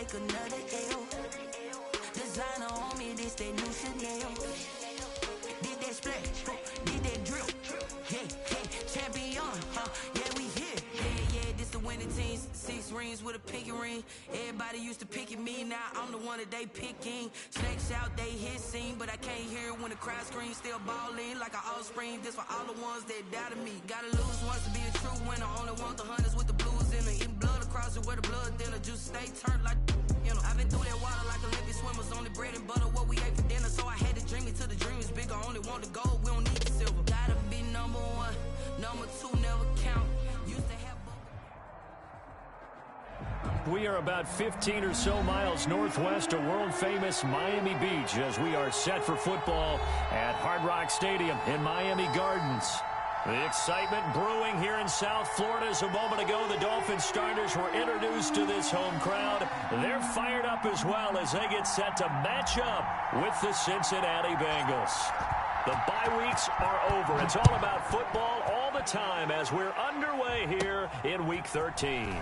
take another L. Designer on me, this that new Chanel. Did that splash, did that drip. Yeah, champion, yeah, we here. Yeah, this the winning team. 6 rings with a pinky ring. Everybody used to picking me, now I'm the one that they picking. Snakes out, they hit scene, but I can't hear it when the crowd screams. Still ballin' like an offspring. This for all the ones that doubted me. Gotta lose once to be a true winner. Only want the hunters with the blues in it. Eating blood across it where the blood dinner. Just stay turned like, you know. I've been through that water like Olympic swimmers. Only bread and butter, what we ate for dinner. So I had to dream it till the dream is bigger. Only want the gold, we don't need the silver. Gotta be number 1, number 2 never count. Used to have. We are about 15 or so miles northwest of world-famous Miami Beach as we are set for football at Hard Rock Stadium in Miami Gardens. The excitement brewing here in South Florida. As a moment ago, the Dolphins starters were introduced to this home crowd. They're fired up as well as they get set to match up with the Cincinnati Bengals. The bye weeks are over. It's all about football all the time as we're underway here in Week 13.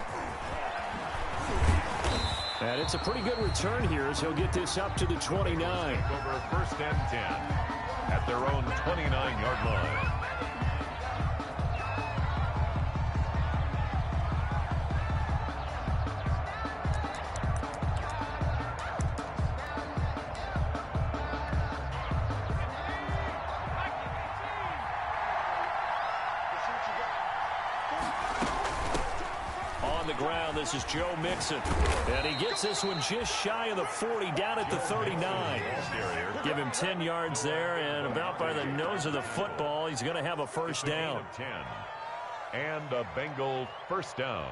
And it's a pretty good return here as he'll get this up to the 29. Over 1st and 10 at their own 29-yard line. This is Joe Mixon, and he gets this one just shy of the 40, down at the 39. Give him 10 yards there, and about by the nose of the football, he's going to have a first down. 10, and a Bengal first down.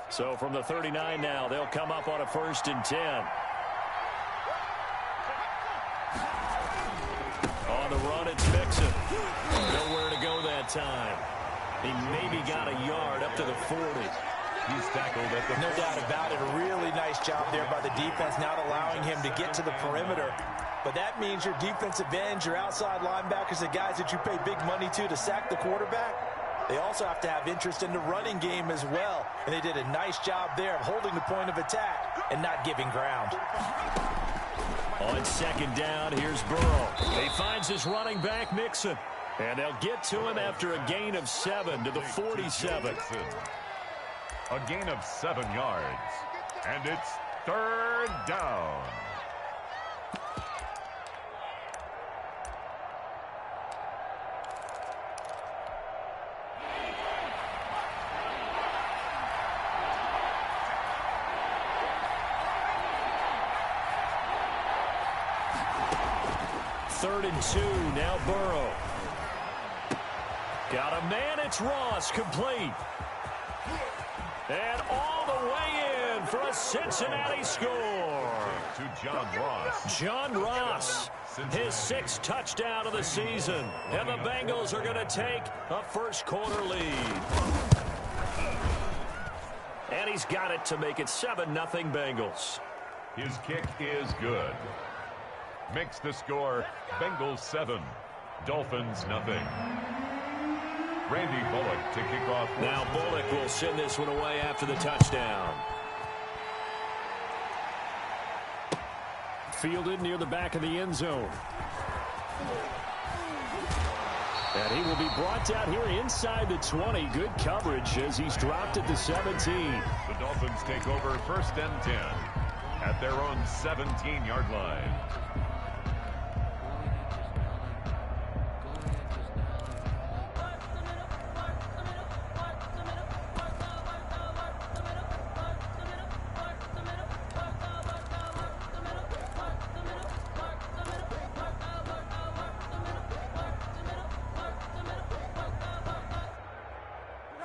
So from the 39 now, they'll come up on a 1st and 10. On the run, it's Mixon. Nowhere to go that time. He maybe got a yard up to the 40. He's tackled at the No doubt about it. A really nice job there by the defense, not allowing him to get to the perimeter. But that means your defensive ends, your outside linebackers, the guys that you pay big money to sack the quarterback, they also have to have interest in the running game as well. And they did a nice job there of holding the point of attack and not giving ground. On 2nd down, here's Burrow. He finds his running back, Mixon. And they'll get to him after a gain of 7 to the 47. A gain of 7 yards. And it's 3rd down. Third and 2, now Burrow. Got a man, it's Ross, complete. And all the way in for a Cincinnati score. To John Ross. John Ross, his 6th touchdown of the season. And the Bengals are going to take a first-quarter lead. And he's got it to make it 7-0 Bengals. His kick is good. Makes the score Bengals 7, Dolphins nothing. Randy Bullock to kick off. Now Bullock will send this one away after the touchdown. Fielded near the back of the end zone. And he will be brought down here inside the 20. Good coverage as he's dropped at the 17. The Dolphins take over 1st and 10 at their own 17-yard line.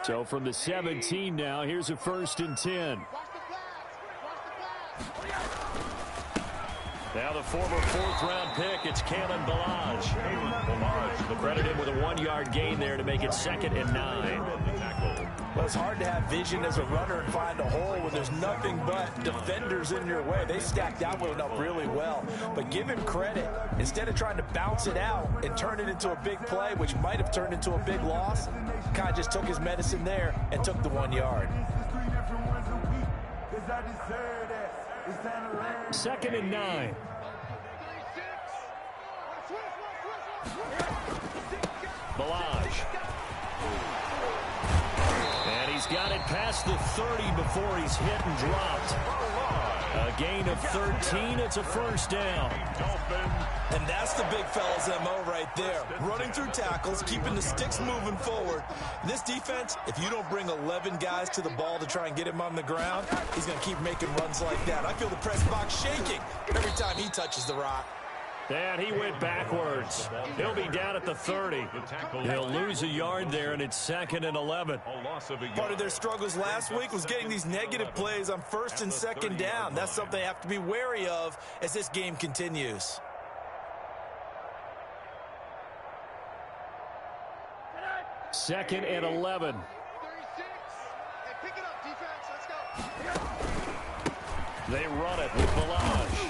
So from the 17 now, here's a 1st and 10. Now the former 4th-round pick, it's Kalen Ballage. Credited with a 1-yard gain there to make it 2nd and 9. But it's hard to have vision as a runner and find a hole when there's nothing but defenders in your way. They stacked that one up really well. But give him credit. Instead of trying to bounce it out and turn it into a big play, which might have turned into a big loss, kind of just took his medicine there and took the 1 yard. 2nd and 9. Balaj. And he's got it past the 30 before he's hit and dropped. A gain of 13. It's a first down. And that's the big fella's MO right there. Running through tackles, keeping the sticks moving forward. This defense, if you don't bring 11 guys to the ball to try and get him on the ground, he's going to keep making runs like that. I feel the press box shaking every time he touches the rock. And he went backwards. He'll be down at the 30. He'll lose a yard there, and it's 2nd and 11. Part of their struggles last week was getting these negative plays on 1st and 2nd down. That's something they have to be wary of as this game continues. Second and 11. They run it with Balaj.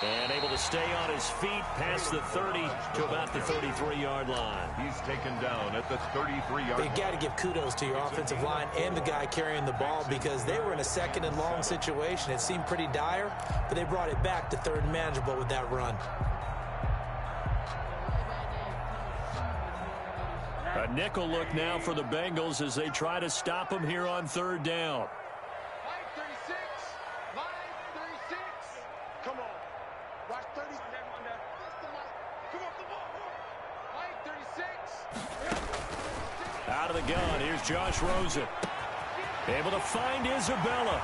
And able to stay on his feet past the 30 to about the 33-yard line. He's taken down at the 33-yard line. You got to give kudos to your offensive line and the guy carrying the ball because they were in a 2nd and long situation. It seemed pretty dire, but they brought it back to 3rd and manageable with that run. A nickel look now for the Bengals as they try to stop him here on 3rd down. Out of the gun, here's Josh Rosen. Able to find Isabella.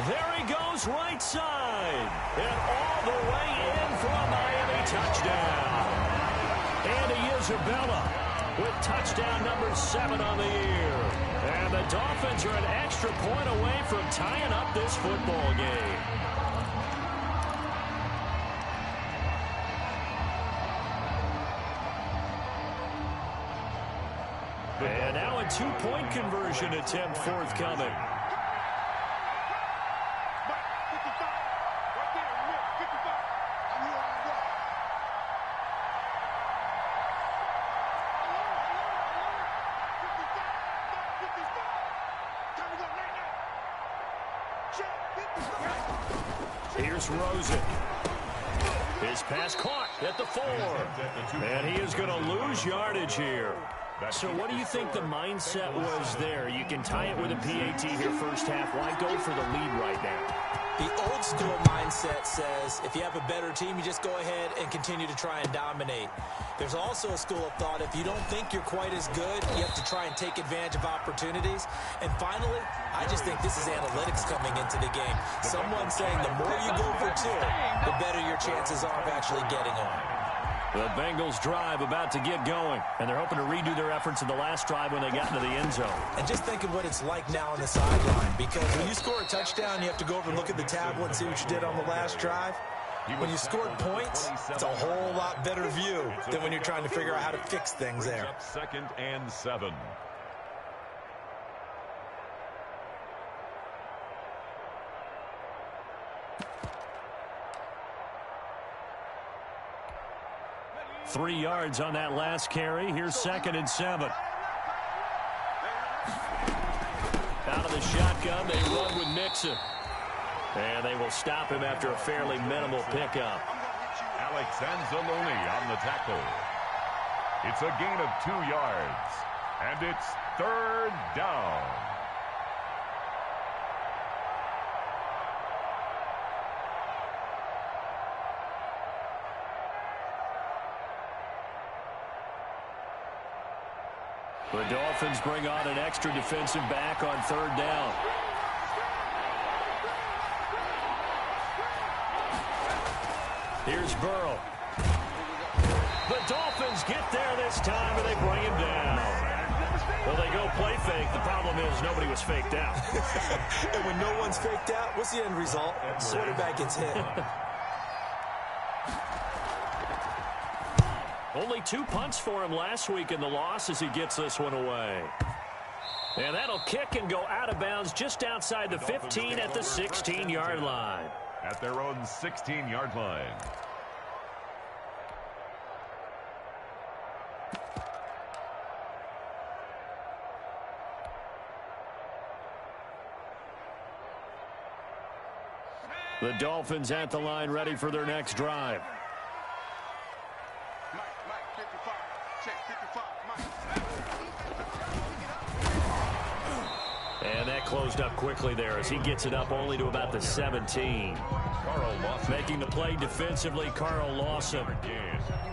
There he goes, right side. And all the way in for a Miami touchdown. Andy Isabella with touchdown number 7 on the year. And the Dolphins are an extra point away from tying up this football game. And now a 2-point conversion attempt forthcoming. Here's Rosen. His pass caught at the 4. And he is going to lose yardage here. So what do you think the mindset was there? You can tie it with a PAT here first half. Why go for the lead right now? The old school mindset says if you have a better team, you just go ahead and continue to try and dominate. There's also a school of thought, if you don't think you're quite as good, you have to try and take advantage of opportunities. And finally, I just think this is analytics coming into the game. Someone saying the more you go for 2, the better your chances are of actually getting on. The Bengals drive about to get going, and they're hoping to redo their efforts in the last drive when they got into the end zone. And just think of what it's like now on the sideline, because when you score a touchdown, you have to go over and look at the tablet and see what you did on the last drive. When you scored points, it's a whole lot better view than when you're trying to figure out how to fix things there. 2nd and 7. Three yards on that last carry. Here's 2nd and 7. Out of the shotgun, they run with Mixon. And they will stop him after a fairly minimal pickup. Alex Anzalone on the tackle. It's a gain of 2 yards. And it's 3rd down. The Dolphins bring on an extra defensive back on 3rd down. Here's Burrow. The Dolphins get there this time, and they bring him down. Well, they go play fake. The problem is nobody was faked out. And when no one's faked out, what's the end result? Quarterback gets hit. Only 2 punts for him last week in the loss as he gets this one away. And that'll kick and go out of bounds just outside the 15 at the 16-yard line. At their own 16-yard line. The Dolphins at the line ready for their next drive. And that closed up quickly there as he gets it up only to about the 17. Making the play defensively, Carl Lawson.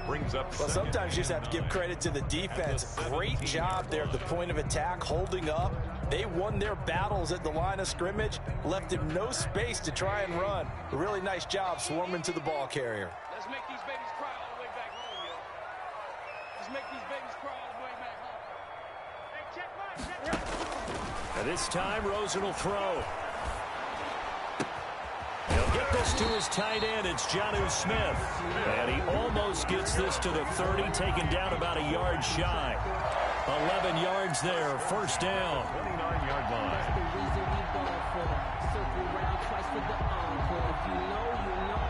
Brings up. Well, sometimes you just have to give credit to the defense. Great job there at the point of attack, holding up. They won their battles at the line of scrimmage, left him no space to try and run. A really nice job swarming to the ball carrier. Let's make these babies cry all the way back home, yo. Let's make these babies cry all the way back home. Hey, check mine. And this time, Rosen will throw. He'll get this to his tight end. It's Jonnu Smith. And he almost gets this to the 30, taken down about a yard shy. 11 yards there, first down. 29-yard line. That's the reason we ball for. Circle around twice for the encore. If you know, you know.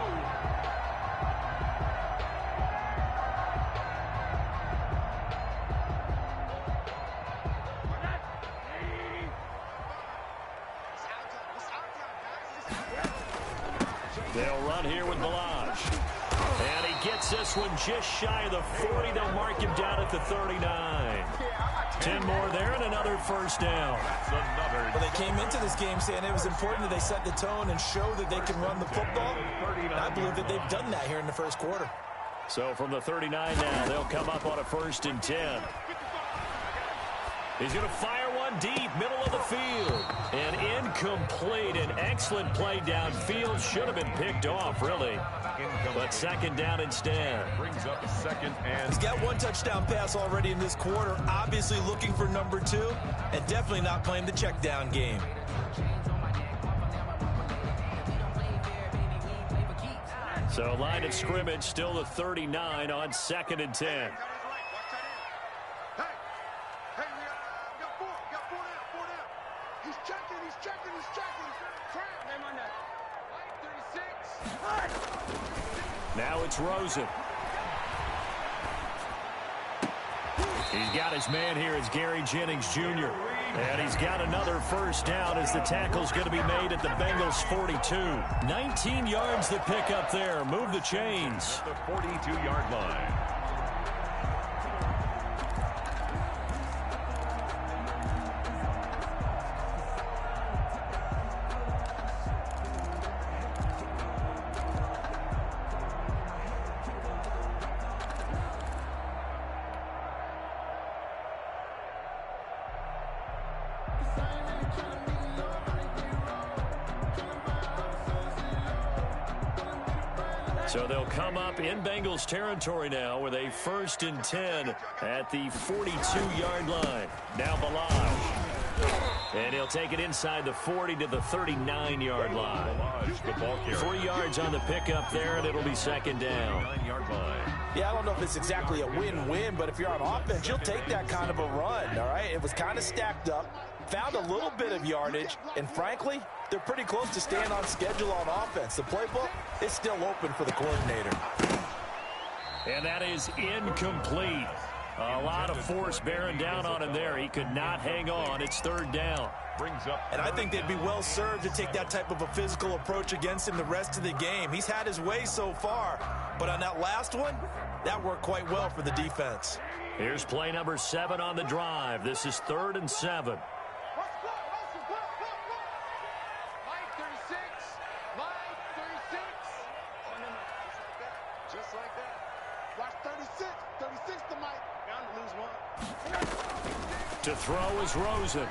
They'll run here with Balaj. And he gets this one just shy of the 40. They'll mark him down at the 39. 10 more there and another first down. Well, they came into this game saying it was important that they set the tone and show that they can run the football. And I believe that they've done that here in the first quarter. So from the 39 now, they'll come up on a 1st and 10. He's going to fire one deep, middle of the field. And incomplete. An excellent play downfield. Should have been picked off, really. But second down instead. Brings up a second and... He's got 1 touchdown pass already in this quarter. Obviously looking for number 2. And definitely not playing the check down game. So line of scrimmage still the 39 on 2nd and 10. Now it's Rosen. He's got his man here. It's Gary Jennings Jr. And he's got another first down as the tackle's going to be made at the Bengals 42. 19 yards to pick up there. Move the chains. The 42-yard line. So they'll come up in Bengals territory now with a 1st and 10 at the 42-yard line. Now Balaj. And he'll take it inside the 40 to the 39-yard line. 3 yards on the pickup there, and it'll be second down. 9-yard line. Yeah, I don't know if it's exactly a win-win, but if you're on offense, you'll take that kind of a run, all right? It was kind of stacked up, found a little bit of yardage, and frankly, they're pretty close to staying on schedule on offense. The playbook is still open for the coordinator. And that is incomplete. A lot of force bearing down on him there. He could not hang on. It's 3rd down. Brings up. And I think they'd be well served to take that type of a physical approach against him the rest of the game. He's had his way so far, but on that last one, that worked quite well for the defense. Here's play number 7 on the drive. This is 3rd and 7. To throw is Rosen.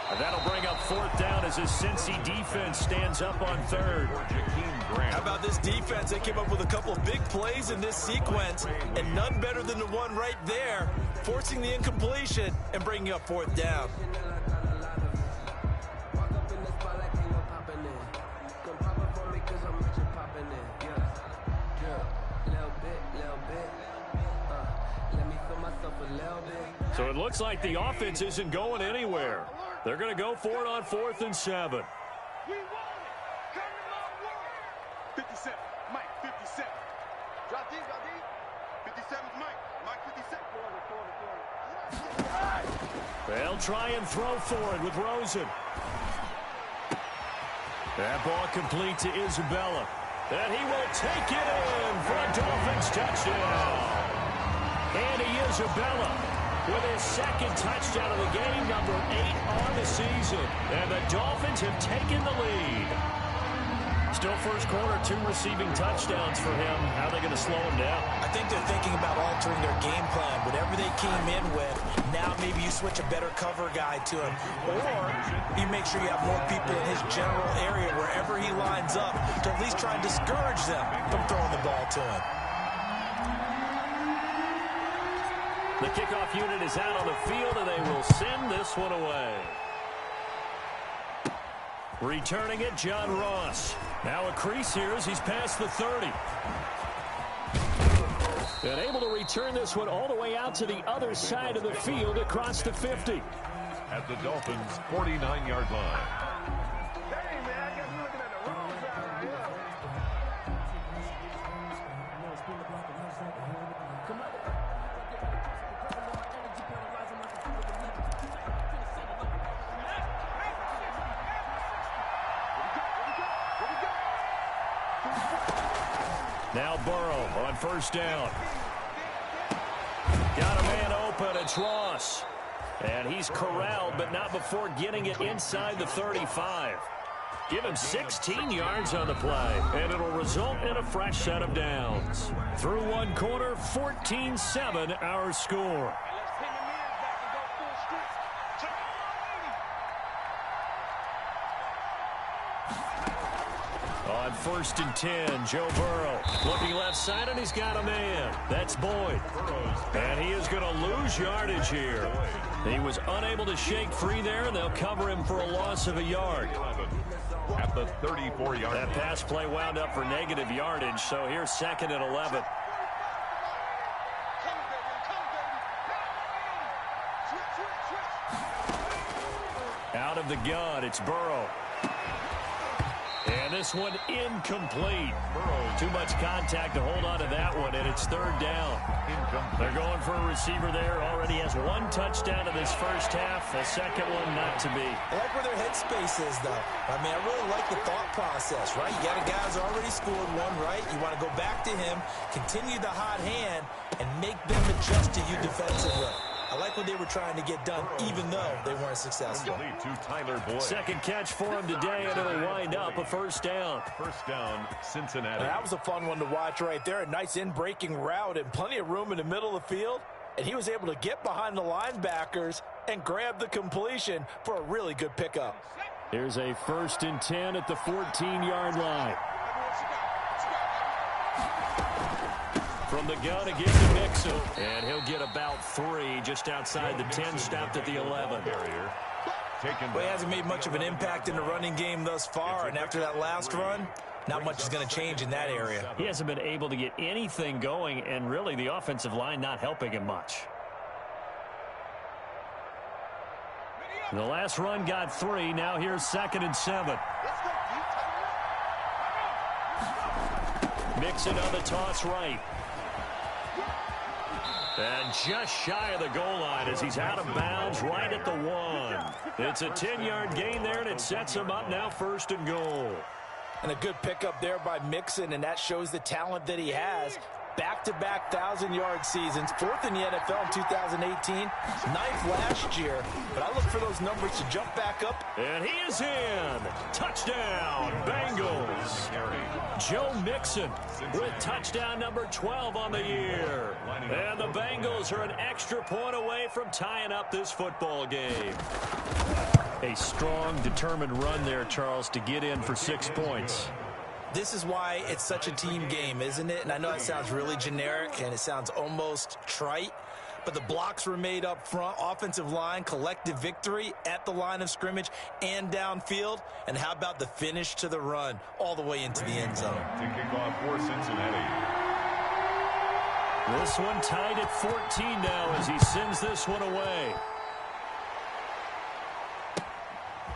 And that'll bring up 4th down as his Cincy defense stands up on 3rd. How about this defense? They came up with a couple of big plays in this sequence, and none better than the one right there, forcing the incompletion and bringing up 4th down. So it looks like the offense isn't going anywhere. They're going to go for it on 4th and 7. We want it. Come to my world. 57. Mike, 57. Drop deep, drop deep. 57's Mike. Mike, 57. They'll try and throw for it with Rosen. That ball complete to Isabella. And he will take it in for a Dolphins touchdown. Andy Isabella with his second touchdown of the game, number 8 on the season. And the Dolphins have taken the lead. Still first quarter, 2 receiving touchdowns for him. How are they going to slow him down? I think they're thinking about altering their game plan. Whatever they came in with, now maybe you switch a better cover guy to him. Or you make sure you have more people in his general area wherever he lines up to at least try and discourage them from throwing the ball to him. The kickoff unit is out on the field, and they will send this one away. Returning it, John Ross. Now a crease here as he's past the 30. And able to return this one all the way out to the other side of the field across the 50. At the Dolphins' 49-yard line. Hey, man, I guess we're looking at the wrong side right here. Now Burrow on first down. Got a man open. It's Ross. And he's corralled, but not before getting it inside the 35. Give him 16 yards on the play, and it'll result in a fresh set of downs. Through one quarter, 14-7 our score. Let's pin the mirrors back and go full strength. Turn On 1st and 10, Joe Burrow looking left side, and he's got a man. That's Boyd. And he is going to lose yardage here. He was unable to shake free there, and they'll cover him for a loss of a yard. At the 34-yard That pass play wound up for negative yardage, so here's 2nd and 11. Out of the gun, it's Burrow. And this one incomplete. Too much contact to hold on to that one, and it's 3rd down. They're going for a receiver there. Already has 1 touchdown in this first half. A second one not to be. I like where their headspace is, though. I mean, I really like the thought process, right? You got a guy who's already scored one, right? You want to go back to him, continue the hot hand, and make them adjust to you defensively. I like what they were trying to get done, even though they weren't successful. to Tyler Boyd. Second catch for him today, and it'll wind up a first down. First down, Cincinnati. That was a fun one to watch right there. A nice in-breaking route and plenty of room in the middle of the field. And he was able to get behind the linebackers and grab the completion for a really good pickup. Here's a 1st and 10 at the 14-yard line. From the gun again to Mixon. And he'll get about 3 just outside the 10, stopped at the 11. Well, he hasn't made much of an impact in the running game thus far, and after that last run, not much is going to change in that area. He hasn't been able to get anything going, and really the offensive line not helping him much. The last run got 3. Now here's 2nd and 7. Mixon on the toss right. And just shy of the goal line as he's out of bounds right at the 1. It's a 10-yard gain there, and it sets him up now 1st and goal. And a good pickup there by Mixon, and that shows the talent that he has. Back-to-back 1,000-yard seasons, 4th in the NFL in 2018, 9th last year. But I look for those numbers to jump back up. And he is in. Touchdown, Bengals. Joe Mixon with touchdown number 12 on the year. And the Bengals are an extra point away from tying up this football game. A strong, determined run there, Charles, to get in for 6 points. This is why it's such a team game, isn't it? And I know it sounds really generic and it sounds almost trite, but the blocks were made up front, offensive line, collective victory at the line of scrimmage and downfield. And how about the finish to the run all the way into the end zone? To kick off for Cincinnati. This one tied at 14 now as he sends this one away.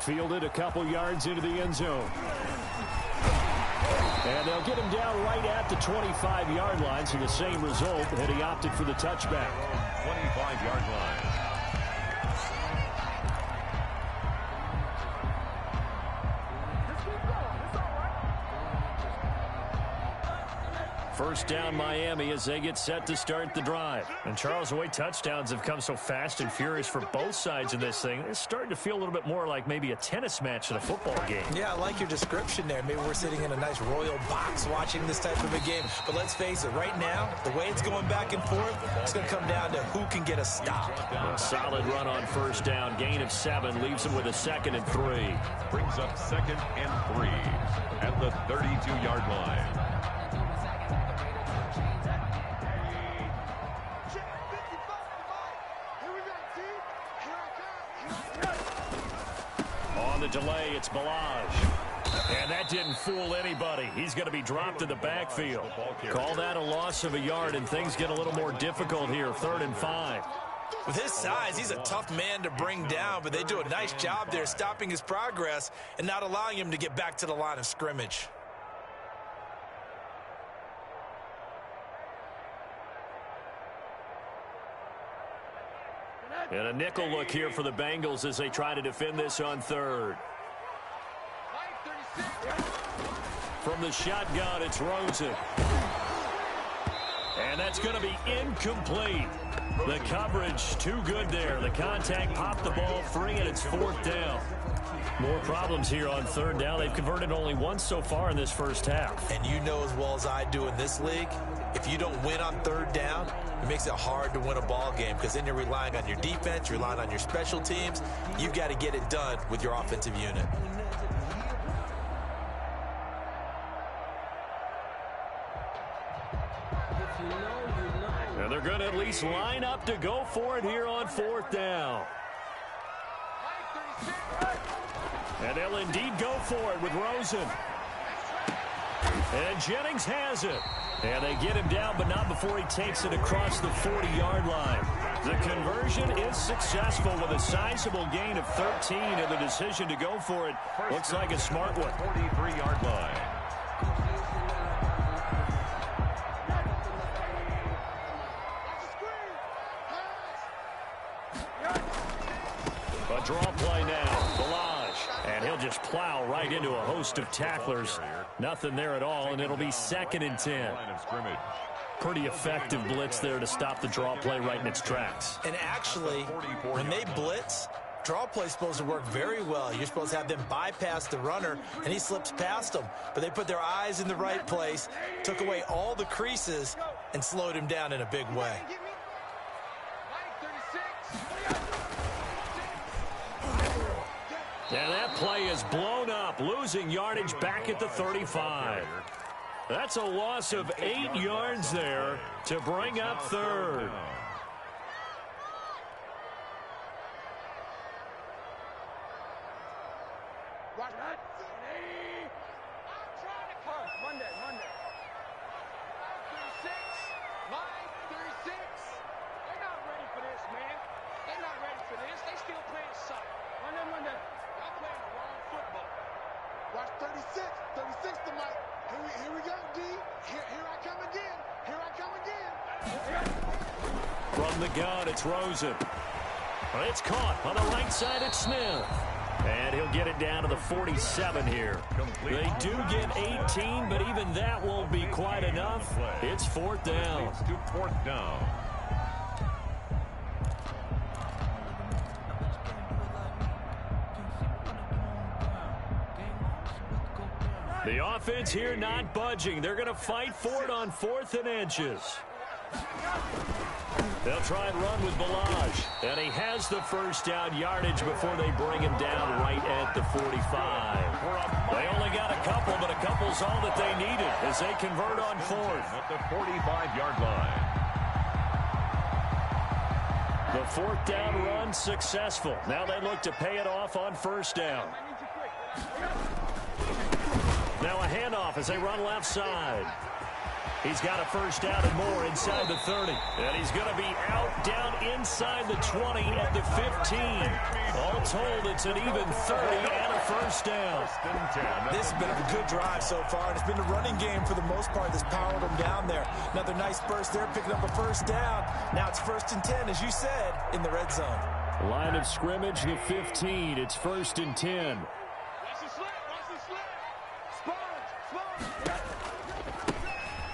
Fielded a couple yards into the end zone. And they'll get him down right at the 25-yard line, so the same result, and he opted for the touchback. 25-yard line. First down Miami as they get set to start the drive. And Charles, the way touchdowns have come so fast and furious for both sides of this thing, it's starting to feel a little bit more like maybe a tennis match than a football game. Yeah, I like your description there. Maybe we're sitting in a nice royal box watching this type of a game. But let's face it, right now, the way it's going back and forth, it's going to come down to who can get a stop. A solid run on first down. Gain of 7 leaves him with a 2nd and 3. Brings up 2nd and 3 at the 32-yard line. On the delay, it's Balaj. And that didn't fool anybody. He's going to be dropped in the backfield. Call that a loss of a yard, and things get a little more difficult here. 3rd and 5. With his size, he's a tough man to bring down, but they do a nice job there stopping his progress and not allowing him to get back to the line of scrimmage. And a nickel look here for the Bengals as they try to defend this on 3rd. From the shotgun, it's Rosen. And that's going to be incomplete. The coverage too good there. The contact popped the ball free, and it's 4th down. More problems here on 3rd down. They've converted only once so far in this first half. And you know as well as I do in this league, if you don't win on 3rd down, it makes it hard to win a ball game because then you're relying on your defense, you're relying on your special teams. You've got to get it done with your offensive unit. And they're going to at least line up to go for it here on 4th down. And they'll indeed go for it with Rosen. And Jennings has it. And they get him down, but not before he takes it across the 40-yard line. The conversion is successful with a sizable gain of 13, and the decision to go for it looks like a smart one. 43-yard line. A draw play now. Balaj. And he'll just plow right into a host of tacklers. Nothing there at all, and it'll be 2nd and 10. Pretty effective blitz there to stop the draw play right in its tracks. And actually, when they blitz, draw play is supposed to work very well. You're supposed to have them bypass the runner, and he slips past them. But they put their eyes in the right place, took away all the creases, and slowed him down in a big way. And that play is blown up, losing yardage back at the 35. That's a loss of 8 yards there to bring up 3rd. Watch 36 to Mike. Here we go, D. Here I come again. Here I come again. From the gun, it's Rosen. It's caught on the right side. It's Smith. And he'll get it down to the 47 here. They do get 18, but even that won't be quite enough. It's 4th down. It's to 4th down. The offense here not budging. They're going to fight for it on 4th and inches. They'll try and run with Balaj. And he has the first down yardage before they bring him down right at the 45. They only got a couple, but a couple's all that they needed as they convert on 4th. At the 45-yard line. The 4th down run successful. Now they look to pay it off on 1st down. Now a handoff as they run left side. He's got a first down and more inside the 30. And he's going to be out down inside the 20 at the 15. All told, it's an even 30 and a first down. This has been a good drive so far, and it's been a running game for the most part that's powered them down there. Another nice burst there, picking up a first down. Now it's 1st and 10, as you said, in the red zone. Line of scrimmage, the 15. It's 1st and 10.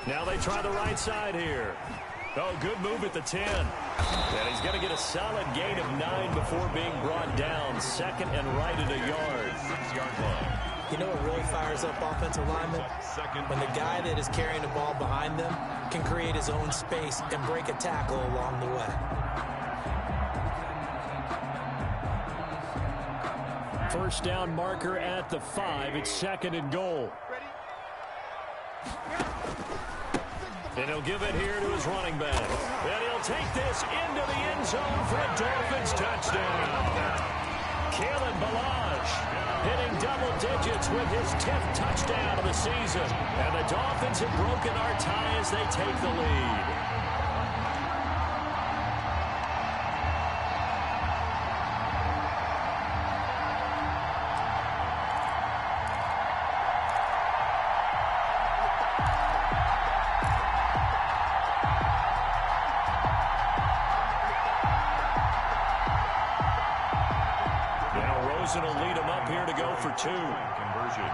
Now they try the right side here. Oh, good move at the 10. And he's going to get a solid gain of 9 before being brought down. 2nd and right at a yard. 6-yard line. You know what really fires up offensive linemen? When the guy that is carrying the ball behind them can create his own space and break a tackle along the way. First down marker at the 5. It's 2nd and goal. And he'll give it here to his running back. And he'll take this into the end zone for a Dolphins touchdown. Kalen Ballage hitting double digits with his 10th touchdown of the season. And the Dolphins have broken our tie as they take the lead. Rosen will lead him up here to go for 2. Conversion.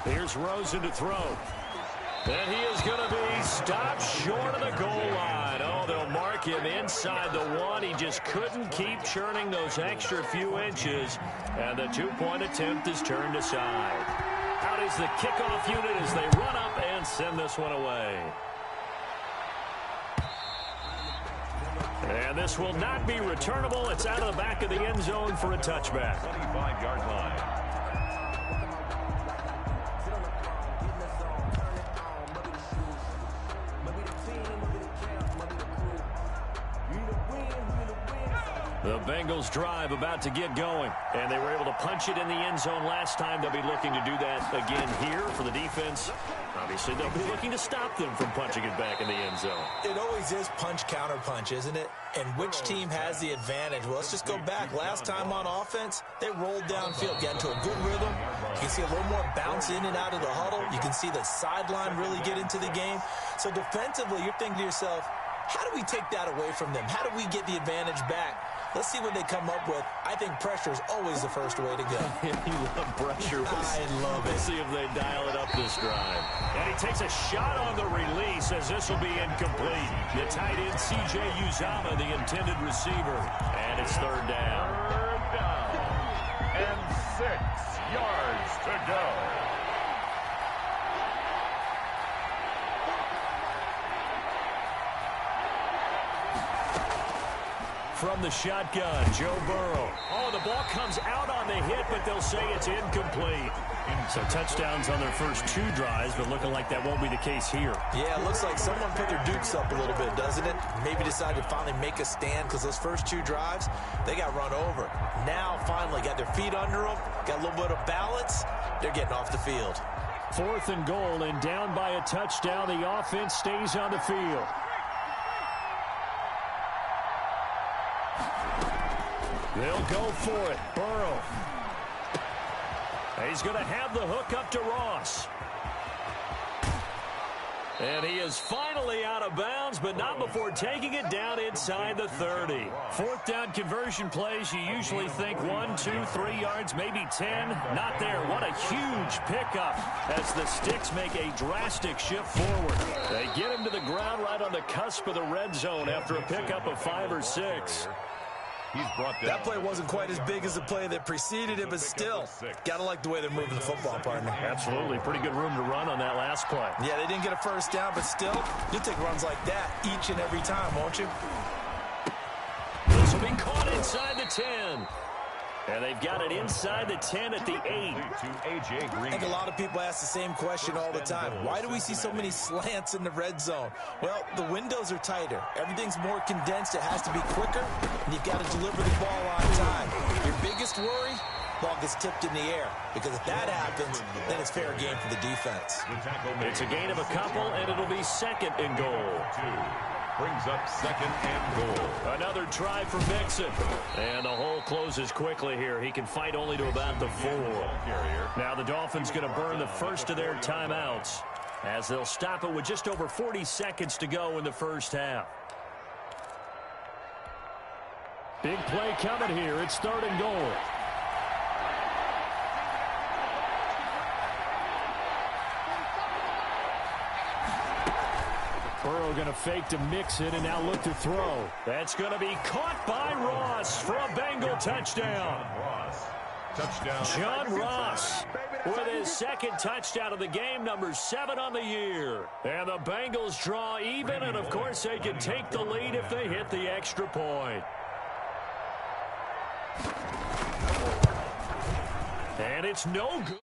Here's Rosen to throw. And he is going to be stopped short of the goal line. Oh, they'll mark him inside the 1. He just couldn't keep churning those extra few inches. And the 2-point attempt is turned aside. Out is the kickoff unit as they run up and send this one away. And this will not be returnable. It's out of the back of the end zone for a touchback. 25-yard line. The Bengals drive about to get going, and they were able to punch it in the end zone last time. They'll be looking to do that again here for the defense. Obviously, they'll be looking to stop them from punching it back in the end zone. It always is punch, counter punch, isn't it? And which team has the advantage? Well, let's just go back. Last time on offense, they rolled downfield, got into a good rhythm. You can see a little more bounce in and out of the huddle. You can see the sideline really get into the game. So defensively, you're thinking to yourself, how do we take that away from them? How do we get the advantage back? Let's see what they come up with. I think pressure is always the first way to go. You love pressure. I love it. We'll see if they dial it up this drive. And he takes a shot on the release as this will be incomplete. The tight end, C.J. Uzama, the intended receiver. And it's 3rd down. 3rd down. And 6 yards to go. From the shotgun, Joe Burrow. Oh, the ball comes out on the hit, but they'll say it's incomplete. So touchdowns on their first 2 drives, but looking like that won't be the case here. Yeah, it looks like someone put their dukes up a little bit, doesn't it? Maybe decided to finally make a stand because those first 2 drives, they got run over. Now, finally, got their feet under them, got a little bit of balance. They're getting off the field. 4th and goal, and down by a touchdown. The offense stays on the field. They'll go for it. Burrow. He's going to have the hook up to Ross. And he is finally out of bounds, but not before taking it down inside the 30. 4th down conversion plays, you usually think 1, 2, 3 yards, maybe 10. Not there. What a huge pickup as the Sticks make a drastic shift forward. They get him to the ground right on the cusp of the red zone after a pickup of 5 or 6. He's brought down. That play wasn't quite as big as the play that preceded it, but still, got to like the way they're moving the football, partner. Absolutely. Pretty good room to run on that last play. Yeah, they didn't get a first down, but still, you'll take runs like that each and every time, won't you? This will be caught inside the 10. And they've got it inside the 10 at the 8. I think a lot of people ask the same question all the time. Why do we see so many slants in the red zone? Well, the windows are tighter. Everything's more condensed. It has to be quicker, and you've got to deliver the ball on time. Your biggest worry? ball gets tipped in the air. Because if that happens, then it's fair game for the defense. It's a gain of a couple, and it'll be second and goal. Brings up second and goal. Another try for Mixon. And the hole closes quickly here. He can fight only to about the 4. Now the Dolphins going to burn the first of their timeouts as they'll stop it with just over 40 seconds to go in the first half. Big play coming here. It's third and goal. Burrow going to fake to mix it and now look to throw. That's going to be caught by Ross for a Bengal touchdown. John Ross with his second touchdown of the game, number 7 on the year. And the Bengals draw even, and of course they can take the lead if they hit the extra point. And it's no good.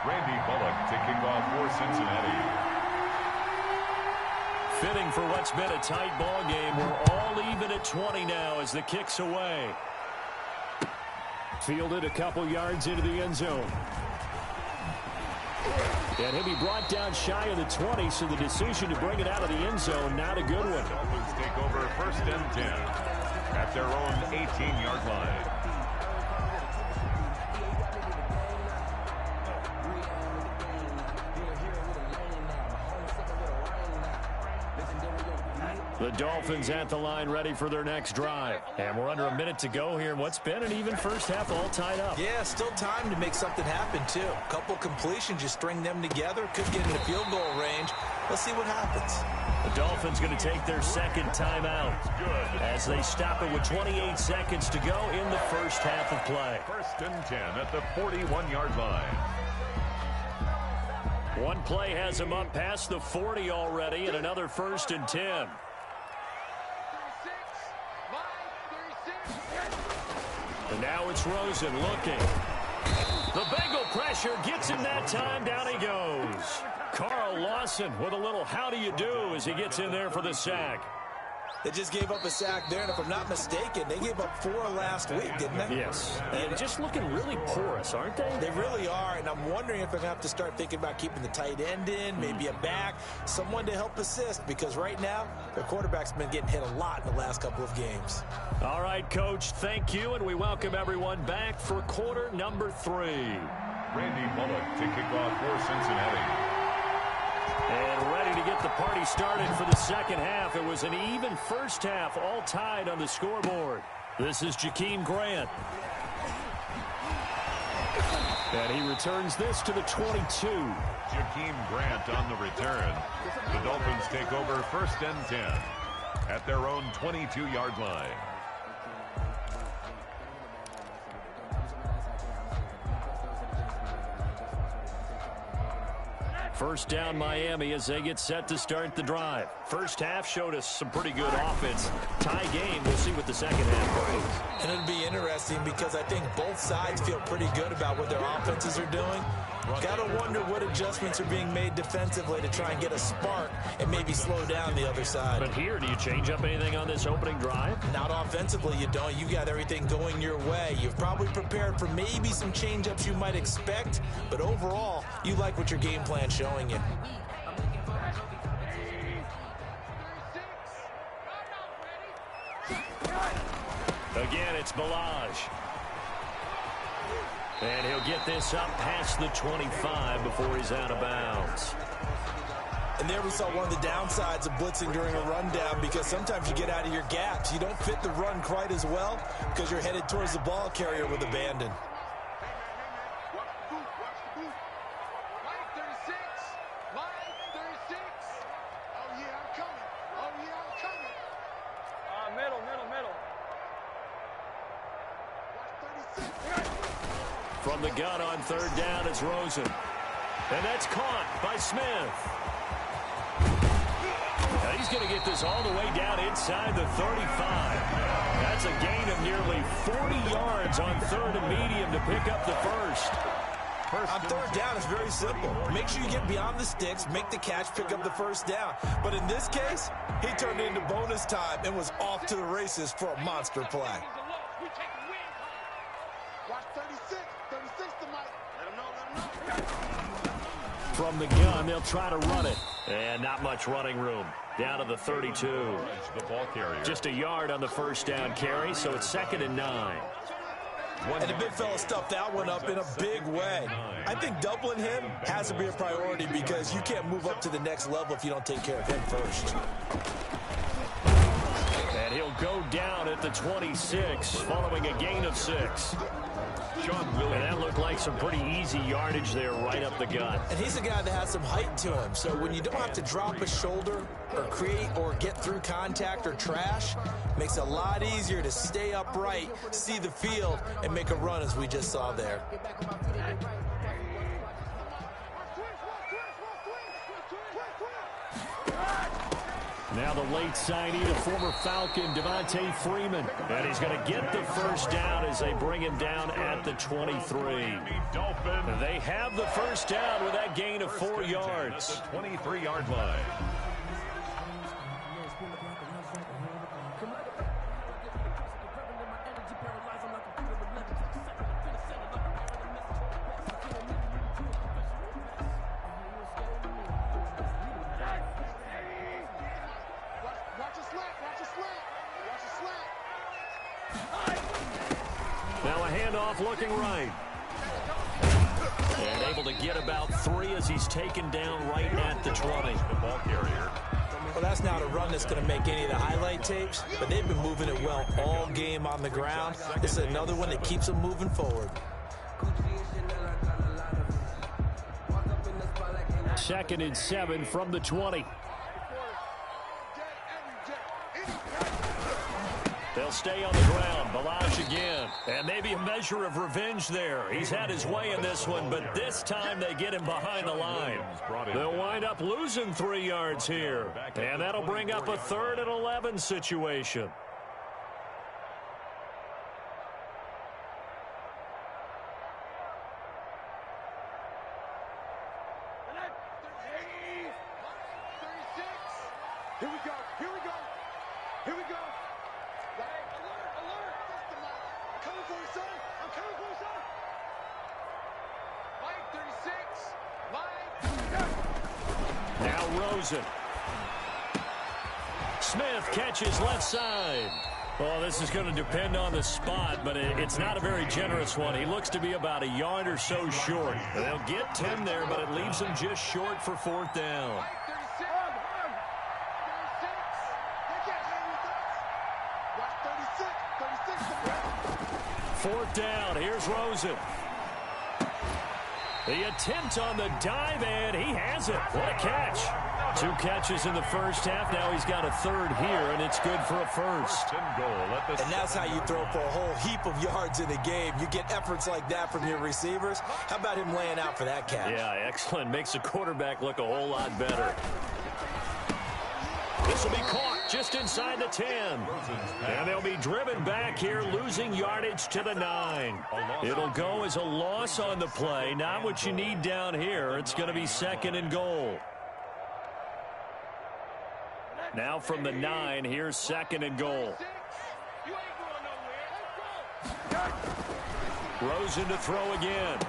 Randy Bullock to kick off for Cincinnati. Fitting for what's been a tight ball game. We're all even at 20 now as the kick's away. Fielded a couple yards into the end zone. And he'll be brought down shy of the 20, so the decision to bring it out of the end zone, not a good one. Dolphins take over first and 10 at their own 18-yard line. The Dolphins at the line ready for their next drive. And we're under a minute to go here in what's been an even first half, all tied up. Yeah, still time to make something happen, too. A couple completions, you string them together, could get into field goal range. Let's see what happens. The Dolphins going to take their second timeout as they stop it with 28 seconds to go in the first half of play. First and 10 at the 41-yard line. One play has him up past the 40 already, and another first and 10. And now it's Rosen looking. The Bengal pressure gets him that time. Down he goes. Carl Lawson with a little how do you do as he gets in there for the sack. They just gave up a sack there, and if I'm not mistaken, they gave up 4 last week, didn't they? Yes. And just looking really porous, aren't they? They really are, and I'm wondering if they're going to have to start thinking about keeping the tight end in, maybe a back, someone to help assist, because right now, their quarterback's been getting hit a lot in the last couple of games. All right, Coach, thank you, and we welcome everyone back for quarter number 3. Randy Bullock to kick off for Cincinnati. And ready to get the party started for the second half. It was an even first half, all tied on the scoreboard. This is Jakeem Grant. And he returns this to the 22. Jakeem Grant on the return. The Dolphins take over first and 10 at their own 22-yard line. First down Miami as they get set to start the drive. First half showed us some pretty good offense. Tie game. We'll see what the second half brings. And it'll be interesting because I think both sides feel pretty good about what their offenses are doing. Got to wonder what adjustments are being made defensively to try and get a spark and maybe slow down the other side. But here, do you change up anything on this opening drive? Not offensively, you don't. You got everything going your way. You've probably prepared for maybe some change-ups you might expect, but overall, you like what your game plan's showing you. Again, it's Balaj. And he'll get this up past the 25 before he's out of bounds. And there we saw one of the downsides of blitzing during a rundown, because sometimes you get out of your gaps. You don't fit the run quite as well because you're headed towards the ball carrier with abandon. From the gun on third down, it's Rosen. And that's caught by Smith. Now he's going to get this all the way down inside the 35. That's a gain of nearly 40 yards on third and medium to pick up the first. On third down, it's very simple. Make sure you get beyond the sticks, make the catch, pick up the first down. But in this case, he turned into bonus time and was off to the races for a monster play. Watch 36. 36 to Mike. Let him know. From the gun, they'll try to run it. And not much running room. Down to the 32. The ball carrier. Just a yard on the first down carry, so it's 2nd and 9. And the big fella stuffed that one up in a big way. I think doubling him has to be a priority because you can't move up to the next level if you don't take care of him first. And he'll go down at the 26, following a gain of 6. And that looked like some pretty easy yardage there right up the gut. And he's a guy that has some height to him, so when you don't have to drop a shoulder or create or get through contact or trash, makes it a lot easier to stay upright, see the field, and make a run as we just saw there. Now the late signee, the former Falcon, Devontae Freeman. And he's going to get the first down as they bring him down at the 23. They have the first down with that gain of 4 yards. At the 23-yard line. Now a handoff looking right. And able to get about 3 as he's taken down right at the 20. The ball carrier. Well, that's not a run that's going to make any of the highlight tapes, but they've been moving it well all game on the ground. This is another one that keeps them moving forward. 2nd and 7 from the 20. They'll stay on the ground. Balaj again. And maybe a measure of revenge there. He's had his way in this one, but this time they get him behind the line. They'll wind up losing 3 yards here. And that'll bring up a 3rd and 11 situation. Here we go. Here we go. Here we go. Right? Alert, alert. I'm coming for you, son. I'm coming for you, son. Mike, 36. Mike. Now Rosen. Smith catches left side. Well, this is going to depend on the spot, but it's not a very generous one. He looks to be about a yard or so short. They'll get 10 there, but it leaves him just short for 4th down. Mike, 36. 4th down. Here's Rosen. The attempt on the dive, and he has it. What a catch. 2 catches in the first half. Now he's got a 3rd here, and it's good for a first. And that's how you throw for a whole heap of yards in the game. You get efforts like that from your receivers. How about him laying out for that catch? Yeah, excellent. Makes the quarterback look a whole lot better. This will be caught just inside the 10. And they'll be driven back here, losing yardage to the 9. It'll go as a loss on the play. Not what you need down here. It's going to be 2nd and goal. Now from the 9, here's 2nd and goal. Rosen to throw again.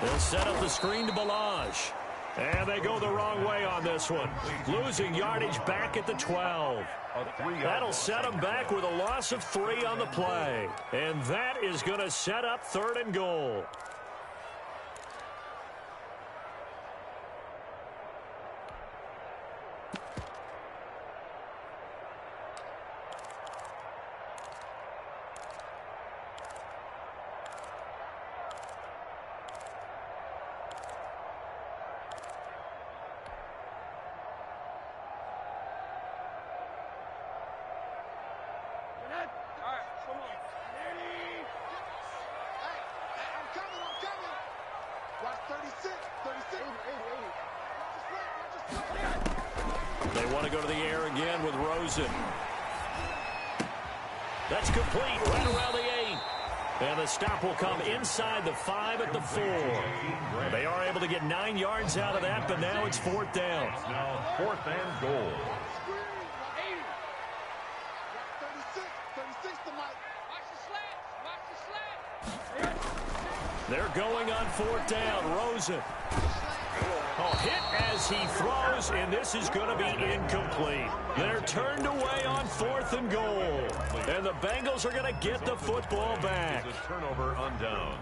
They'll set up the screen to Balaj. And they go the wrong way on this one. Losing yardage back at the 12. That'll set them back with a loss of 3 on the play. And that is going to set up 3rd and goal. They want to go to the air again with Rosen. That's complete right around the 8. And the stop will come inside the 5 at the 4. They are able to get 9 yards out of that, but now it's 4th down. It's now 4th and goal. They're going on 4th down. Rosen. Hit as he throws, and this is going to be incomplete. They're turned away on 4th and goal. And the Bengals are going to get the football back. It's a turnover on downs.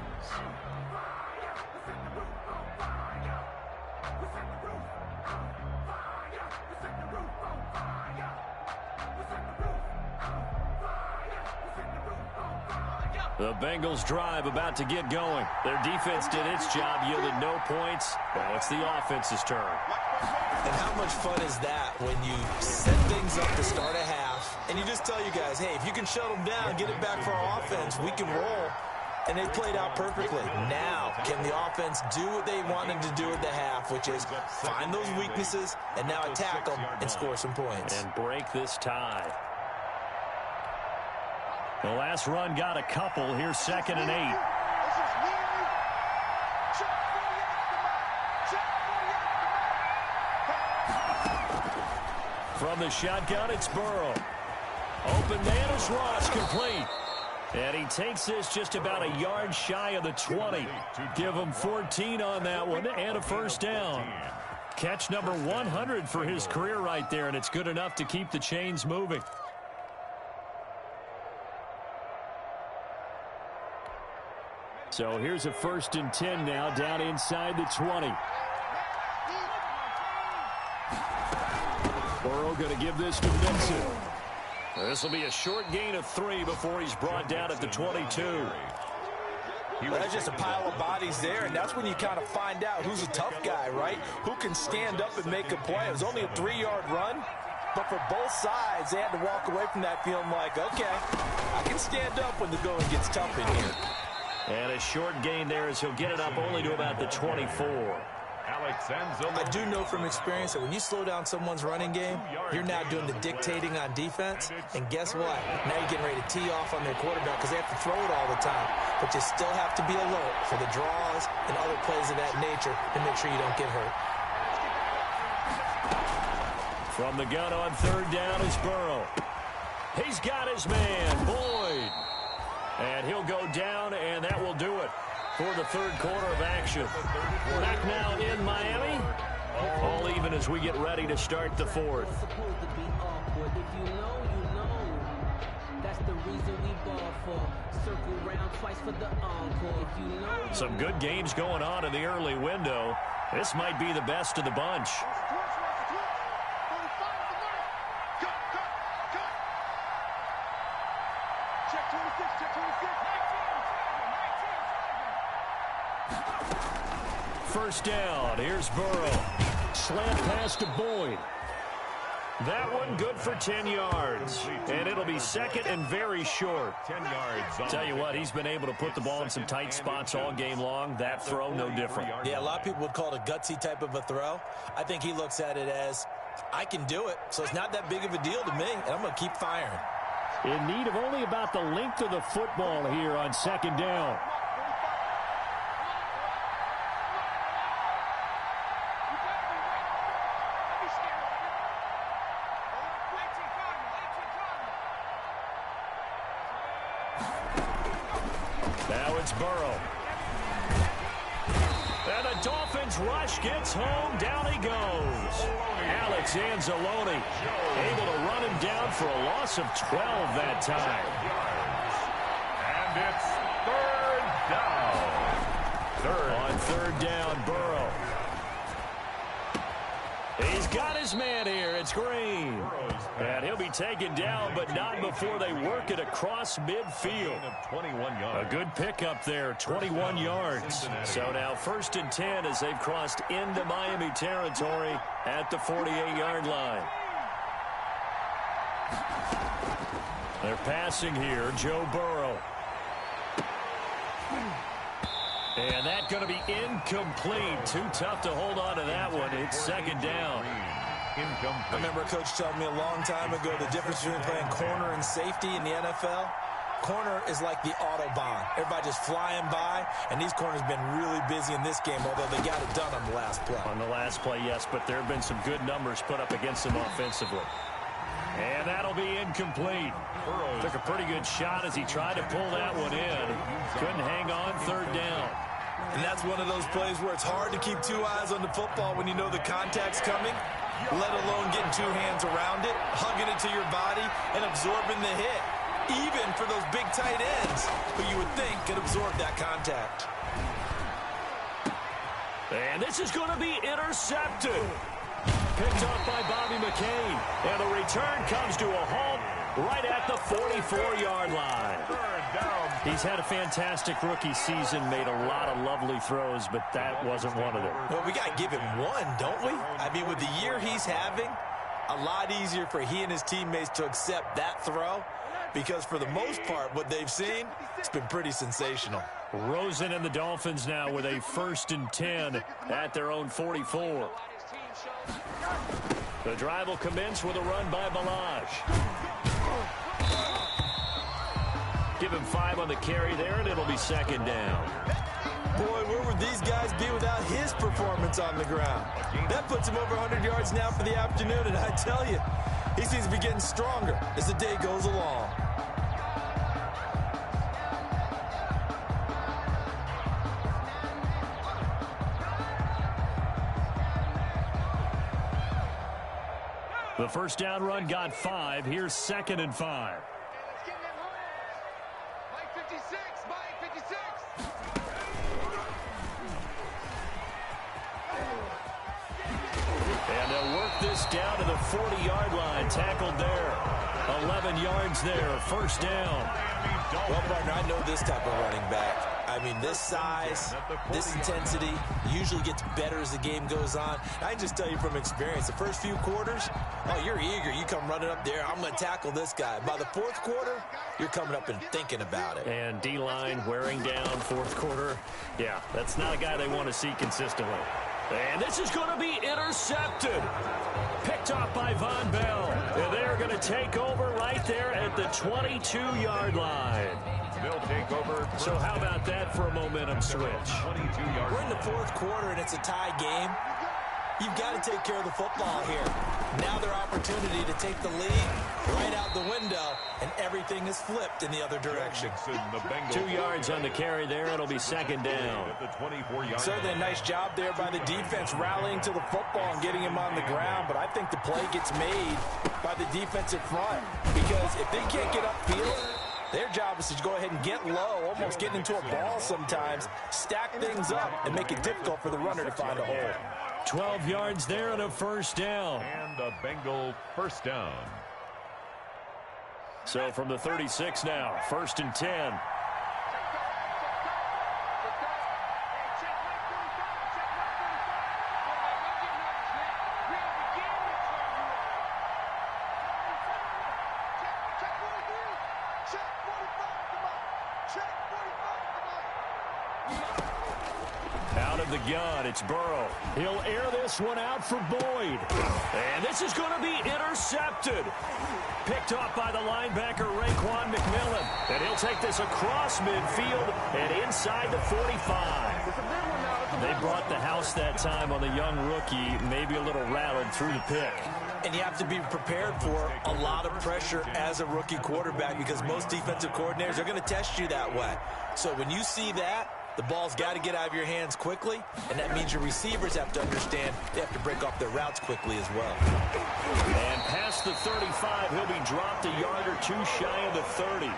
The Bengals drive about to get going. Their defense did its job, yielded no points. Now it's the offense's turn. And how much fun is that when you set things up to start a half, and you just tell you guys, hey, if you can shut them down, get it back for our offense, we can roll. And they played out perfectly. Now, can the offense do what they wanted to do at the half, which is find those weaknesses and now attack them and score some points. And break this tie. The last run got a couple. Here's 2nd and 8. From the shotgun, it's Burrow. Open man is Ross, complete. And he takes this just about a yard shy of the 20. Give him 14 on that one and a 1st down. Catch number 100 for his career right there, and it's good enough to keep the chains moving. So here's a 1st and 10 now, down inside the 20. Burrow going to give this to Vincent. This will be a short gain of 3 before he's brought down at the 22. Well, that's just a pile of bodies there, and that's when you kind of find out who's a tough guy, right? Who can stand up and make a play. It was only a 3-yard run, but for both sides, they had to walk away from that feeling like, okay, I can stand up when the going gets tough in here. And a short gain there as he'll get it up only to about the 24. I do know from experience that when you slow down someone's running game, you're now doing the dictating on defense. And guess what? Now you're getting ready to tee off on their quarterback because they have to throw it all the time. But you still have to be alert for the draws and other plays of that nature to make sure you don't get hurt. From the gun on 3rd down is Burrow. He's got his man, Boyd. And he'll go down, and that will do it for the 3rd quarter of action. Back now in Miami. All even as we get ready to start the 4th. Some good games going on in the early window. This might be the best of the bunch. First down. Here's Burrow. Slant pass to Boyd. That one good for 10 yards. And it'll be 2nd and very short. 10 yards. Tell you what, he's been able to put the ball in some tight spots all game long. That throw, no different. Yeah, a lot of people would call it a gutsy type of a throw. I think he looks at it as, I can do it, so it's not that big of a deal to me, and I'm going to keep firing. In need of only about the length of the football here on 2nd down. Now it's Burrow. And the Dolphins rush gets home. Down he goes. Alex Anzalone able to run him down for a loss of 12 that time. And it's 3rd down. On 3rd down, Burrow. He's got his man here. It's Green. And he'll be taken down, but not before they work it across midfield. 21 yards. A good pickup there, 21 yards. So now 1st and 10 as they've crossed into Miami territory at the 48-yard line. They're passing here, Joe Burrow. And that's going to be incomplete. Too tough to hold on to that one. It's 2nd down. incomplete. I remember a coach telling me a long time ago the difference between playing corner and safety in the NFL. Corner is like the Autobahn. Everybody just flying by, and these corners have been really busy in this game, although they got it done on the last play. On the last play, yes, but there have been some good numbers put up against them offensively. And that'll be incomplete. Took a pretty good shot as he tried to pull that one in. Couldn't hang on third down. And that's one of those plays where it's hard to keep two eyes on the football when you know the contact's coming, let alone getting two hands around it, hugging it to your body, and absorbing the hit. Even for those big tight ends who you would think could absorb that contact. And this is going to be intercepted. Picked up by Bobby McCain. And the return comes to a halt right at the 44-yard line. He's had a fantastic rookie season, made a lot of lovely throws, but that wasn't one of them. Well, we got to give him one, don't we? I mean, with the year he's having, a lot easier for he and his teammates to accept that throw. Because for the most part, what they've seen, it's been pretty sensational. Rosen and the Dolphins now with a 1st and 10 at their own 44. The drive will commence with a run by Balaj. Give him 5 on the carry there, and it'll be 2nd down. Boy, where would these guys be without his performance on the ground? That puts him over 100 yards now for the afternoon, and I tell you, he seems to be getting stronger as the day goes along. The first down run got 5. Here's 2nd and 5. Let's get them home. Mike 56, Mike 56. And they'll work this down to the 40-yard line. Tackled there. 11 yards there. First down. Well, partner, I know this type of running back. I mean, this size, this intensity usually gets better as the game goes on. I can just tell you from experience, the first few quarters, oh, you're eager. You come running up there, I'm going to tackle this guy. By the 4th quarter, you're coming up and thinking about it. And D-line wearing down 4th quarter. Yeah, that's not a guy they want to see consistently. And this is going to be intercepted. Picked off by Von Bell. And they're going to take over right there at the 22-yard line. They'll take over. So how about that for a momentum switch? We're in the 4th quarter, and it's a tie game. You've got to take care of the football here. Now their opportunity to take the lead right out the window, and everything is flipped in the other direction. 2 yards on the carry there. It'll be 2nd down. Certainly a nice job there by the defense rallying to the football and getting him on the ground, but I think the play gets made by the defensive front because if they can't get upfield, their job is to go ahead and get low, almost getting into a ball sometimes, stack things up, and make it difficult for the runner to find a hole. 12 yards there and a first down. And a Bengal first down. So from the 36 now, 1st and 10. Out of the gun, it's Burrow. He'll air this one out for Boyd. And this is going to be intercepted. Picked off by the linebacker, Raekwon McMillan. And he'll take this across midfield and inside the 45. They brought the house that time on the young rookie, maybe a little rattled through the pick. And you have to be prepared for a lot of pressure as a rookie quarterback because most defensive coordinators are going to test you that way. So when you see that, the ball's got to get out of your hands quickly, and that means your receivers have to understand they have to break off their routes quickly as well. And past the 35, he'll be dropped a yard or two shy of the 30.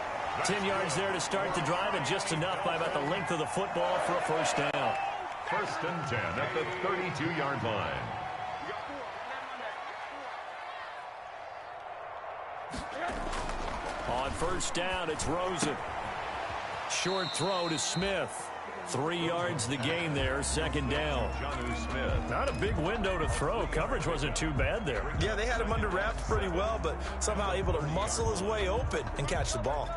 10 yards there to start the drive, and just enough by about the length of the football for a first down. 1st and 10 at the 32-yard line. On first down, it's Rosen. Short throw to Smith. 3 yards the gain there, 2nd down. Jonnu Smith. Not a big window to throw. Coverage wasn't too bad there. Yeah, they had him under wraps pretty well, but somehow able to muscle his way open and catch the ball.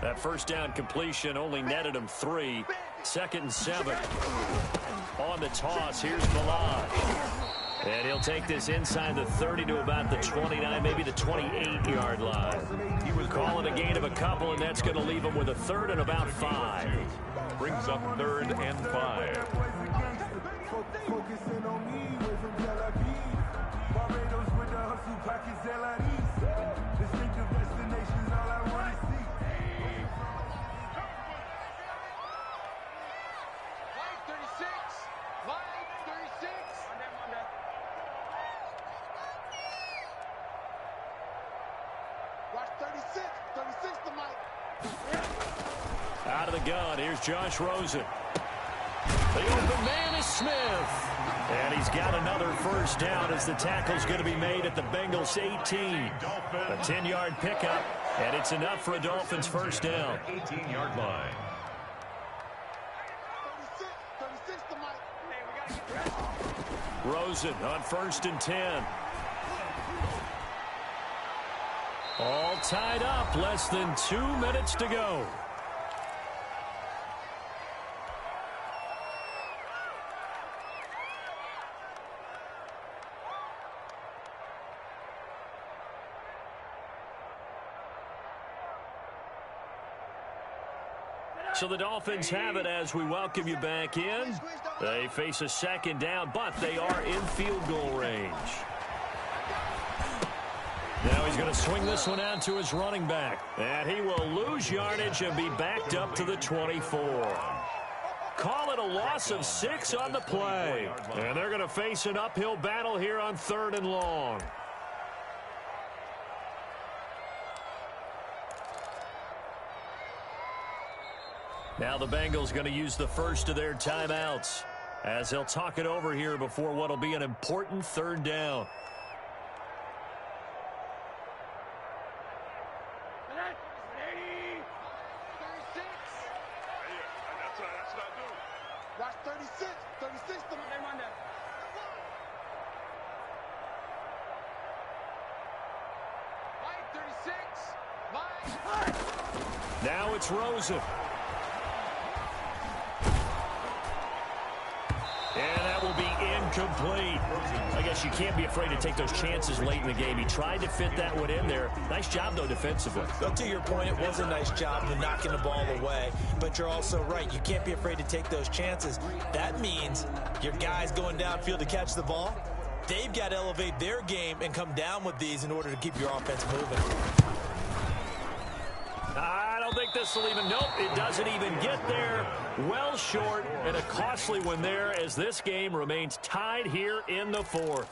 That first down completion only netted him 3. 2nd and 7. On the toss, here's Balaj. And he'll take this inside the 30 to about the 29, maybe the 28-yard line. He was calling a gain of a couple, and that's going to leave him with a 3rd and about 5. Brings up 3rd and 5. Out of the gun, here's Josh Rosen. The open man is Smith. And he's got another first down as the tackle's going to be made at the Bengals 18. A 10-yard pickup, and it's enough for a Dolphins first down. 18-yard line. Rosen on 1st and 10. All tied up, less than 2 minutes to go. So the Dolphins have it as we welcome you back in. They face a 2nd down, but they are in field goal range. Now he's going to swing this one out to his running back. And he will lose yardage and be backed up to the 24. Call it a loss of 6 on the play. And they're going to face an uphill battle here on 3rd and long. Now the Bengals going to use the first of their timeouts as they'll talk it over here before what will be an important 3rd down. Now it's Rosen. And that will be incomplete. I guess you can't be afraid to take those chances late in the game. He tried to fit that one in there. Nice job, though, defensively. But to your point, it was a nice job of knocking the ball away. But you're also right. You can't be afraid to take those chances. That means your guys going downfield to catch the ball, they've got to elevate their game and come down with these in order to keep your offense moving. I don't think this will even, nope, it doesn't even get there. Well short, and a costly one there as this game remains tied here in the 4th.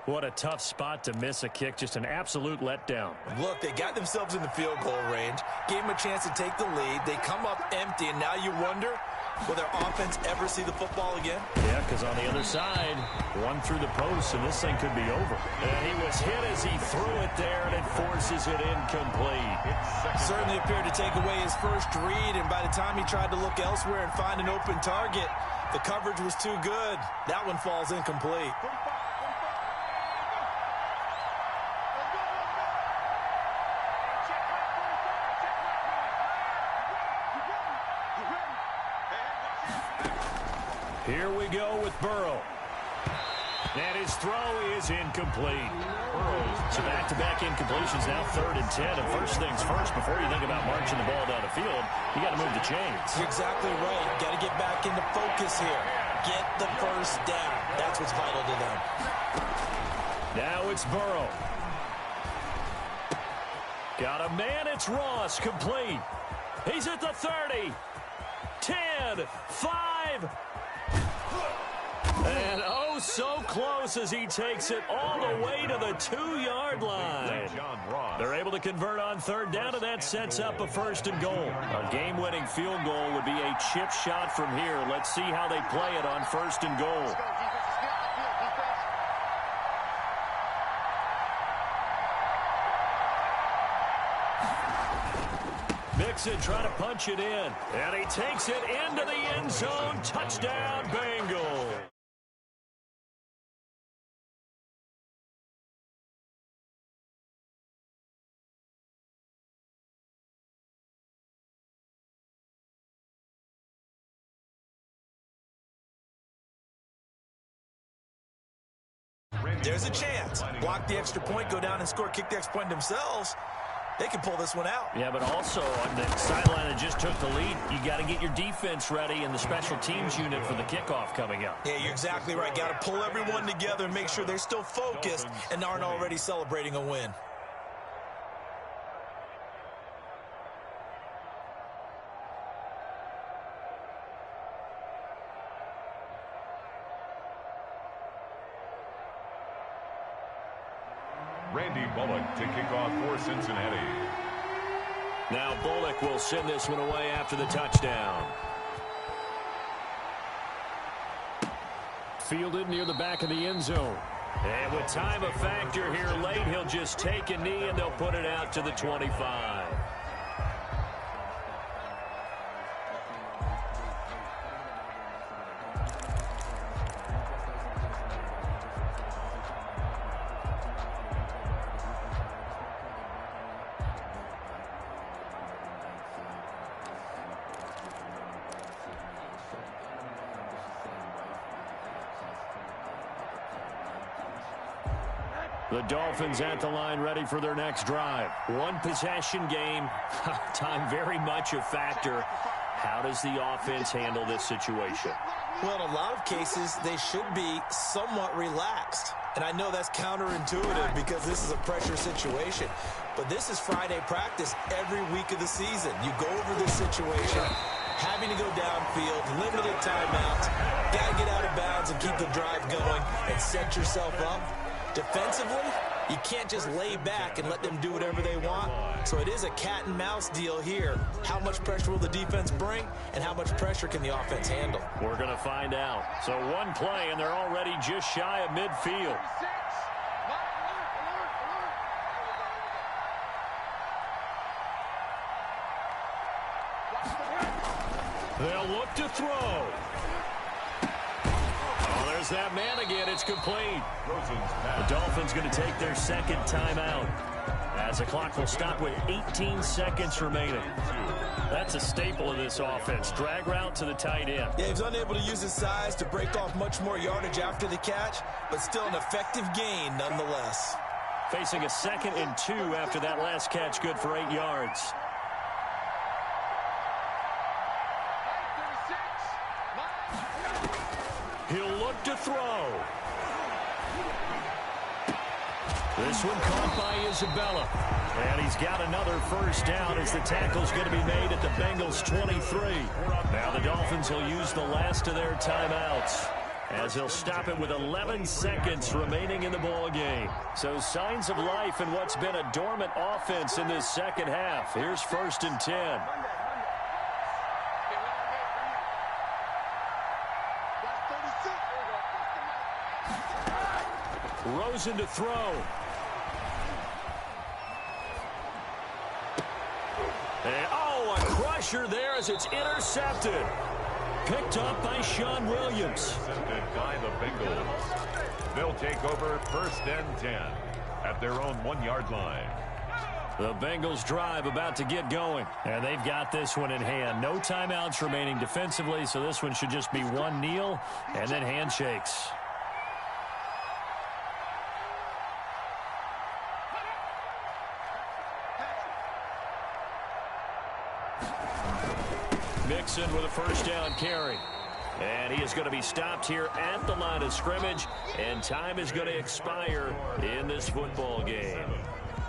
What a tough spot to miss a kick, just an absolute letdown. Look, they got themselves in the field goal range, gave them a chance to take the lead. They come up empty, and now you wonder, will their offense ever see the football again? Yeah, because on the other side, one through the post, and this thing could be over. And he was hit as he threw it there, and it forces it incomplete. Certainly appeared to take away his first read, and by the time he tried to look elsewhere and find an open target, the coverage was too good. That one falls incomplete. Here we go with Burrow. And his throw is incomplete. So back-to-back incompletions, now 3rd and 10. And first things first, before you think about marching the ball down the field, you got to move the chains. You're exactly right. Got to get back into focus here. Get the first down. That's what's vital to them. Now it's Burrow. Got a man, it's Ross, complete. He's at the 30. 10, 5. And oh, so close as he takes it all the way to the 2-yard line. They're able to convert on 3rd down, and that sets up a 1st and goal. A game-winning field goal would be a chip shot from here. Let's see how they play it on 1st and goal. Mixon trying to punch it in, and he takes it into the end zone. Touchdown, Bengals. There's a chance. Block the extra point, go down and score, kick the extra point themselves. They can pull this one out. Yeah, but also on the sideline that just took the lead, you got to get your defense ready and the special teams unit for the kickoff coming up. Yeah, you're exactly right. Got to pull everyone together and make sure they're still focused and aren't already celebrating a win. Randy Bullock to kick off for Cincinnati. Now Bullock will send this one away after the touchdown. Fielded near the back of the end zone. And with time a factor here late, he'll just take a knee and they'll put it out to the 25. The Dolphins at the line ready for their next drive. One possession game. Time very much a factor. How does the offense handle this situation? Well, in a lot of cases, they should be somewhat relaxed. And I know that's counterintuitive because this is a pressure situation. But this is Friday practice every week of the season. You go over this situation, having to go downfield, limited timeouts, got to get out of bounds and keep the drive going and set yourself up. Defensively, you can't just lay back and let them do whatever they want. So it is a cat and mouse deal here. How much pressure will the defense bring, and how much pressure can the offense handle? We're going to find out. So one play, and they're already just shy of midfield. They'll look to throw. There's that man again. It's complete. The Dolphins going to take their second timeout as the clock will stop with 18 seconds remaining. That's a staple of this offense. Drag route to the tight end. Yeah, he's unable to use his size to break off much more yardage after the catch, but still an effective gain nonetheless. Facing a 2nd and 2 after that last catch, good for 8 yards. He'll look to throw. This one caught by Isabella. And he's got another first down as the tackle's going to be made at the Bengals 23. Now the Dolphins will use the last of their timeouts as they'll stop it with 11 seconds remaining in the ball game. So signs of life in what's been a dormant offense in this second half. Here's 1st and 10. Rosen to throw. And, oh, a crusher there as it's intercepted. Picked up by Sean Williams. Intercepted by the Bengals. They'll take over 1st and 10 at their own 1-yard line. The Bengals drive about to get going. And they've got this one in hand. No timeouts remaining defensively, so this one should just be one kneel and then handshakes. Mixon with a first down carry. And he is going to be stopped here at the line of scrimmage. And time is going to expire in this football game.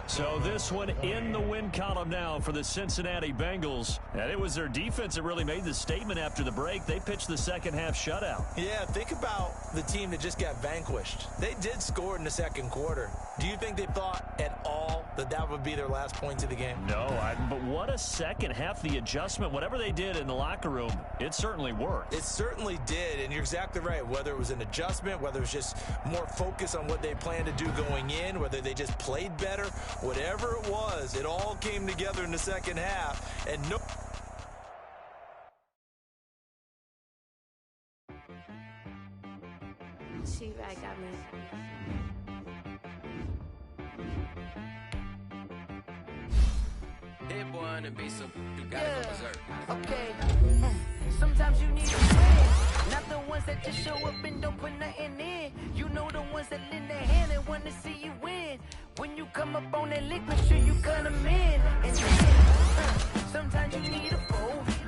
So this one in the win column now for the Cincinnati Bengals. And it was their defense that really made the statement after the break. They pitched the second half shutout. Yeah, think about the team that just got vanquished. They did score in the second quarter. Do you think they thought at all that that would be their last points of the game? No, but what a second half. The adjustment, whatever they did in the locker room, it certainly worked. It certainly did, and you're exactly right. Whether it was an adjustment, whether it was just more focus on what they planned to do going in, whether they just played better, whatever it was, it all came together in the second half. And no... She-Rag got me. Hit one and be some. You gotta go berserk. Okay. Sometimes you need a friend, not the one ones that just show up and don't put nothing in. You know the ones that lend their hand and want to see you win. When you come up on that lick, make sure you cut them in. And then, sometimes you need a foe.